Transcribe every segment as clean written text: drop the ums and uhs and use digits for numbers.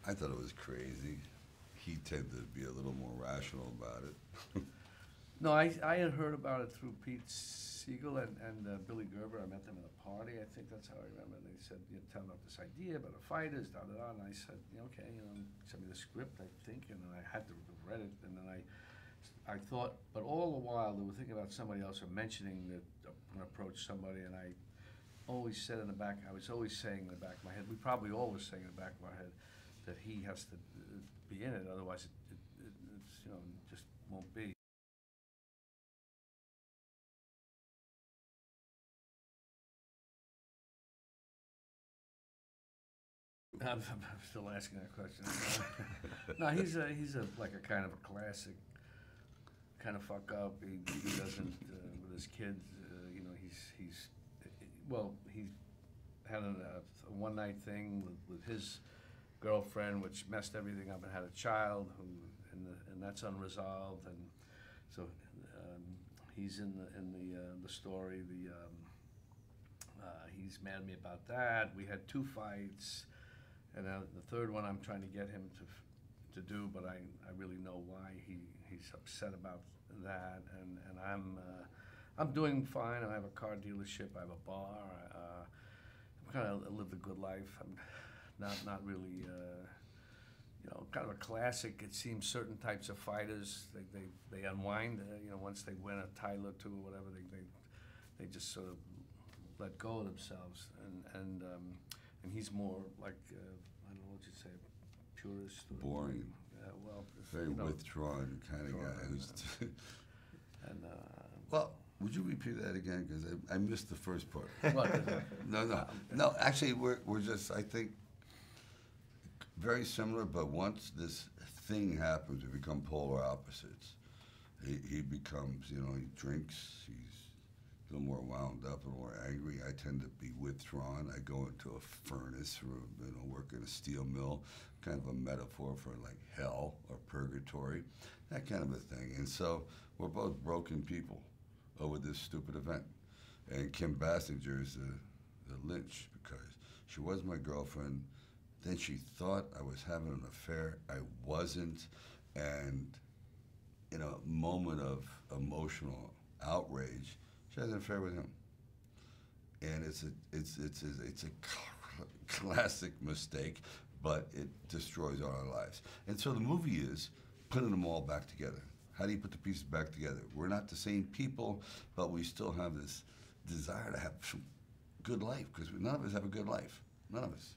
I thought it was crazy. He tended to be a little more rational about it. No, I had heard about it through Pete Siegel and Billy Gerber. I met them at a party. I think that's how I remember. They said, you know, tell them about this idea about the fighters, da da da. And I said, yeah, okay, you know, send me the script, I think, and then I had to have read it, and then I thought, but all the while they were thinking about somebody else or mentioning that I'm gonna approach somebody, and I always said in the back, I was always saying in the back of my head, we probably all were saying in the back of our head, that he has to be in it, otherwise it's, you know, just won't be. I'm still asking that question. No, he's like a kind of a classic, kind of fuck up. He doesn't with his kids. You know, well, he had a one night thing with his girlfriend, which messed everything up, and had a child and that's unresolved. And so he's in the story. He's mad at me about that. We had two fights. And the third one I'm trying to get him to do, but I really know why he's upset about that. And I'm doing fine. I have a car dealership. I have a bar. I'm kind of lived a good life. I'm not really you know, kind of a classic. It seems certain types of fighters they unwind. You know, once they win a title or two or whatever, they just sort of let go of themselves. And he's more like, I don't know what you'd say, purist. Boring. Well, Very you know, withdrawn kind of guy. Who's and well, would you repeat that again? Because I missed the first part. what? No. Actually, we're just, I think, very similar. But once this thing happens, we become polar opposites. He becomes, you know, he drinks. He's a little more wound up and more angry. I tend to be withdrawn. I go into a furnace or, you know, work in a steel mill, kind of a metaphor for like hell or purgatory, that kind of a thing. And so we're both broken people over this stupid event. And Kim Basinger is the lynch because she was my girlfriend. Then she thought I was having an affair. I wasn't. And in a moment of emotional outrage, she has an affair with him, and it's a classic mistake, but it destroys all our lives. And so the movie is putting them all back together. How do you put the pieces back together? We're not the same people, but we still have this desire to have some good life because none of us have a good life. None of us.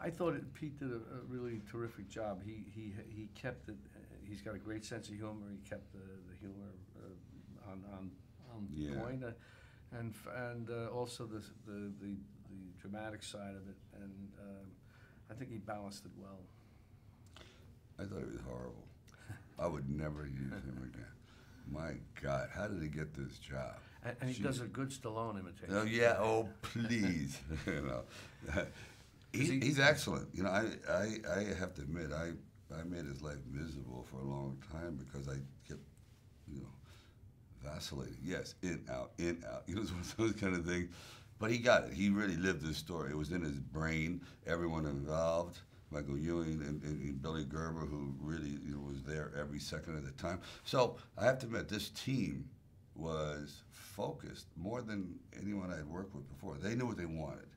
I thought Pete did a really terrific job. He kept it. He's got a great sense of humor. He kept the humor on Yeah. point, and also the dramatic side of it. And I think he balanced it well. I thought it was horrible. I would never use him again. My God, how did he get this job? And he does a good Stallone imitation. Oh yeah. Oh please. You know. He's excellent. You know, I have to admit, I made his life miserable for a long time because I kept, you know, vacillating. Yes, in, out, you know, those kind of things. But he got it. He really lived this story. It was in his brain. Everyone involved, Michael Ewing and Billy Gerber, who really, you know, was there every second of the time. So I have to admit, this team was focused more than anyone I'd worked with before. They knew what they wanted.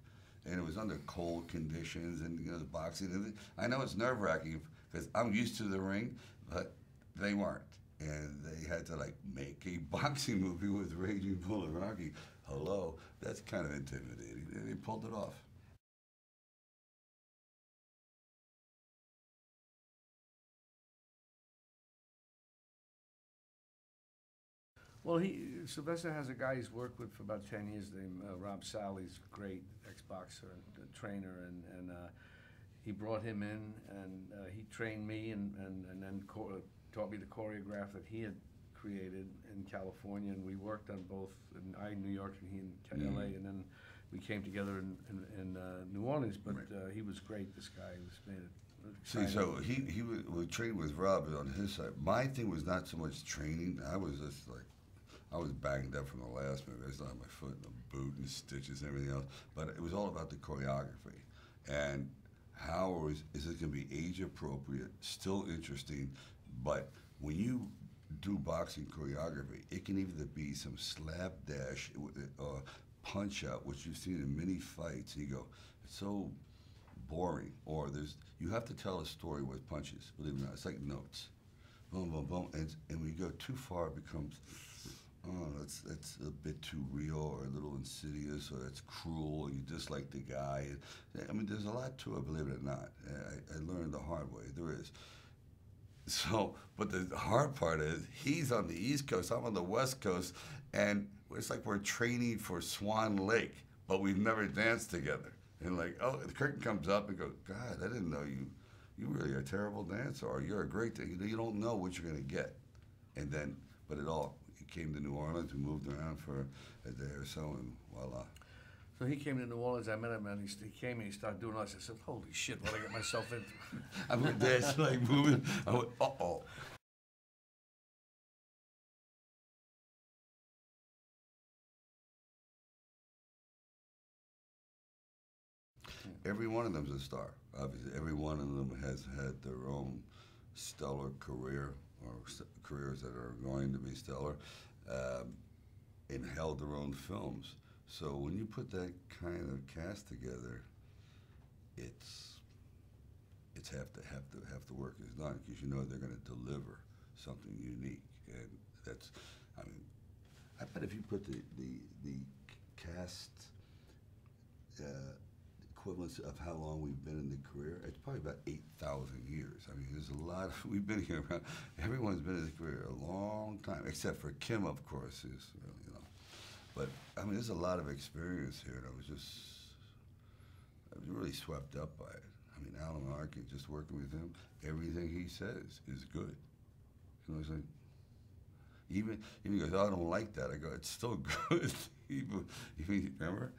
And it was under cold conditions and, you know, the boxing. And I know it's nerve-wracking because I'm used to the ring, but they weren't. And they had to, like, make a boxing movie with Raging Bull and Rocky. Hello, that's kind of intimidating. And they pulled it off. Well, Sylvester has a guy he's worked with for about 10 years named Rob Sally's great ex-boxer and trainer, and he brought him in, and he trained me and then taught me the choreograph that he had created in California, and we worked on both, I in New York and he in LA, and then we came together in New Orleans, but he was great. This guy was made it. See, so he was training with Rob on his side. My thing was not so much training. I was just like, I was banged up from the last movie. I still had my foot in a boot and stitches and everything else. But it was all about the choreography and how is it going to be age appropriate, still interesting, but when you do boxing choreography, it can either be some slapdash, punch out, which you've seen in many fights. And you go, it's so boring, or you have to tell a story with punches. Believe it or not, it's like notes, boom, boom, boom, and when you go too far, it becomes, oh, that's a bit too real, or a little insidious, or that's cruel, and you dislike the guy. I mean, there's a lot to it, believe it or not. I learned the hard way. There is. So, but the hard part is he's on the East Coast, I'm on the West Coast, and it's like we're training for Swan Lake, but we've never danced together. And like, oh, the curtain comes up and goes, God, I didn't know you really are a terrible dancer, or you're a great dancer. You don't know what you're going to get. And then, but he came to New Orleans, we moved around for a day or so, and voila. So he came to New Orleans, I met him, and he came and he started doing all this. I said, holy shit, what did I get myself into? I went dancing, like moving. I went, uh-oh. Every one of them's a star, obviously. Every one of them has had their own stellar career, or careers that are going to be stellar, and held their own films. So when you put that kind of cast together, it's half the work is done, because you know they're going to deliver something unique, and that's, I mean, I bet if you put the cast equivalence of how long we've been in the career, it's probably about 8,000 years. I mean, there's a lot. We've been here around. Everyone's been in the career a long time, except for Kim, of course, is, you know. But I mean, there's a lot of experience here, and I was really swept up by it. I mean, Alan Arkin, just working with him, everything he says is good. You know what I'm saying? Even he goes, oh, I don't like that. I go, it's still good. Even remember?